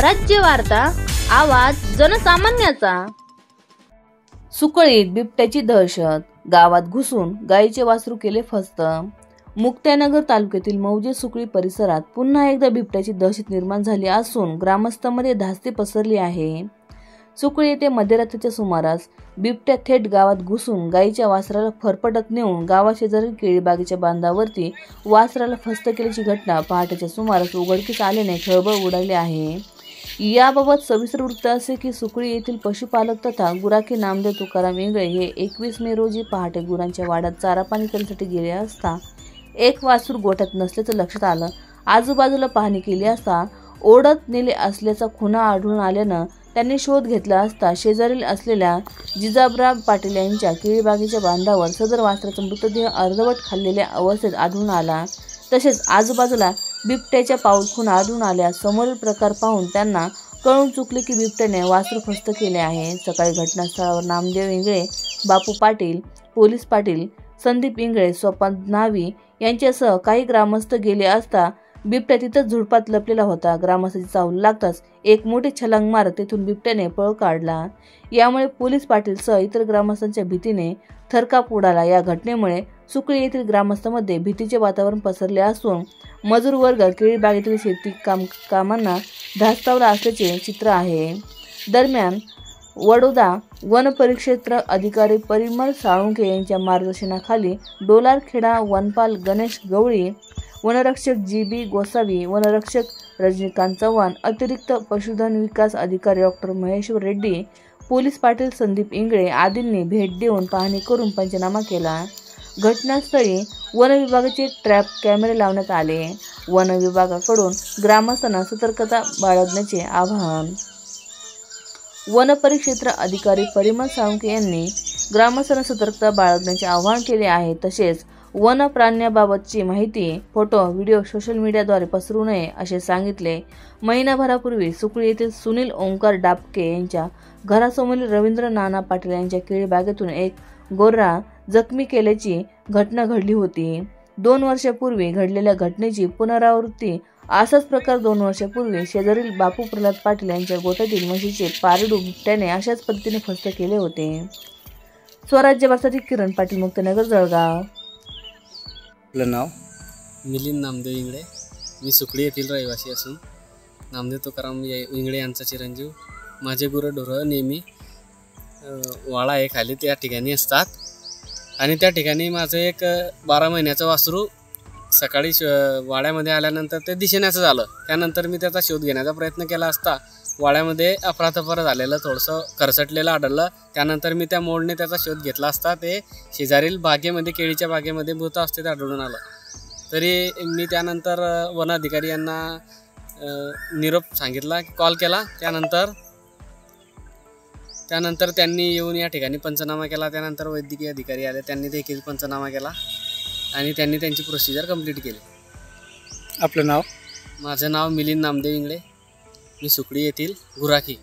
स्वराज्य वार्ता, आवाज जनसामान्याचा। सुकळीत बिबट्याची दहशत, गावात घुसून गायीचे वासरू केले फस्त। मुक्ताईनगर तालुक्यातील मौजे सुकळी परिसरात पुन्हा एकदा बिबट्याची दहशत निर्माण झाली असून ग्रामस्थांमध्ये धास्ती पसरली आहे। सुकळी येथे मध्यरात्रीच्या सुमारास बिबट्या थेट गावात घुसून गायीच्या वासराला फरफटत नेऊन गावाशेजारील केळीबागेच्या बांधावरती वासराला फस्त केल्याची घटना पहाटेच्या सुमारास उघडकीस आल्याने खळबळ उडाली आहे। याबाबत सविस्तर वृत्त असे की सुकळी येथील पशुपालक तथा गुराखी नामदेव तुकाराम इंगळे हे 21 मे रोजी पहाटे गुरांच्या वाड्यात चारा पाणी करण्यासाठी गेले असता एक वासरू गोठ्यात नसल्याचं लक्षात आलं। आजूबाजूला पाहणी केली असता ओढत नेले असल्याचा खुणा आढळून आल्यानं त्यांनी शोध घेतला असता शेजारील असलेल्या जिजाबराव पाटील यांच्या केळीबागेच्या बांधावर सदर वासराचा मृतदेह अर्धवट खाल्लेल्या अवस्थेत आढळून आला। तसेच आजूबाजूला बिबट्याच्या पाऊलखुणा आढळून आल्या। समोरील प्रकार पाहून त्यांना कळून चुकले की बिबट्याने वासरू फस्त केले आहे। सकाळी घटनास्थळावर नामदेव इंगळे, बापू पाटील, पोलीस पाटील, संदीप इंगळे, स्वपन न्हावी यांच्यासह काही ग्रामस्थ गेले असता बिबट्या तिथंच झुडपात लपलेला होता। ग्रामस्थांची चाहूल लागताच एक मोठी छलांग मारत तेथून बिबट्याने पळ काढला। यामुळे पोलीस पाटील सह इतर ग्रामस्थांच्या भीतीने थरकाप उडाला। या घटनेमुळे सुकळी येथील ग्रामस्थांमध्ये भीतीचे वातावरण पसरले असून मजूर वर्ग केळीबागेतील शेती कामांना धास्तावला असल्याचे चित्र आहे। दरम्यान वडोदा वन परिक्षेत्र अधिकारी परिमल साळुंखे यांच्या मार्गदर्शनाखाली डोलारखेडा वनपाल गणेश गवळी, वनरक्षक जी.बी. गोसावी, वनरक्षक रजनीकांत चव्हाण, अतिरिक्त पशुधन विकास अधिकारी डॉ. महेश्वर रेड्डी, पोलीस पाटील संदीप इंगळे आदींनी भेट देऊन पाहणी करून पंचनामा केला। घटनास्थळी वन विभागाचे ट्रॅप कॅमेरे लावण्यात आले। वन विभागाकडून ग्रामस्थांना सतर्कता बाळगण्याचे आवाहन। वन परिक्षेत्र अधिकारी परिमल साळुंखे यांनी ग्रामस्थांना सतर्कता बाळगण्याचे आवाहन केले आहे। तसेच वन प्राण्याबाबतची माहिती, फोटो, व्हिडिओ सोशल मीडियाद्वारे पसरवू नये असे सांगितले। महिनाभरापूर्वी सुकळी येथील सुनील ओंकार डाबके यांच्या घरासमोरील रवींद्र नाना पाटील यांच्या केळीबागेतून एक गोरा जखमी केल्याची घटना घडली होती। 2 वर्षापूर्वी घडलेल्या घटनेची पुनरावृत्ती असाच प्रकार 2 वर्षापूर्वी शेजारील बापू प्रल्हाद पाटील यांच्या गोठ्यातील म्हशीचे पारडू बिबट्याने अशाच पद्धतीने फस्त केले होते। स्वराज्य वार्तासाठी किरण पाटील, मुक्ताईनगर, जळगाव। आपलं नाव? मिलिंद नामदेव इंगळे। मी सुकळी येथील रहिवासी असून नामदेव तुकाराम इंगळे यांचा चिरंजीव। माझे गुरंढोरं नेहमी वाडा आहे खाली त्या ठिकाणी असतात आणि त्या ठिकाणी माझं एक 12 महिन्याचं वासरू सकाळी वाड्यामध्ये आल्यानंतर ते दिसेनाचं झालं। त्यानंतर मी त्याचा शोध घेण्याचा प्रयत्न केला असता वाड्यामध्ये अफरातफर झालेलं, थोडंसं खरसटलेलं आढळलं। त्यानंतर मी त्या मोडने त्याचा शोध घेतला असता ते शेजारील बागेमध्ये, केळीच्या बागेमध्ये मृत अवस्थेत आढळून आलं। तरी मी त्यानंतर वन अधिकारी यांना निरोप सांगितला, कॉल केला। त्यानंतर त्यांनी येऊन या ठिकाणी पंचनामा केला। त्यानंतर वैद्यकीय अधिकारी आले, त्यांनी देखील पंचनामा केला आणि त्यांनी त्यांची प्रोसिजर कंप्लीट केली। आपलं नाव? माझं नाव मिलिंद नामदेव इंगळे, मी सुकळी येथील गुराखी।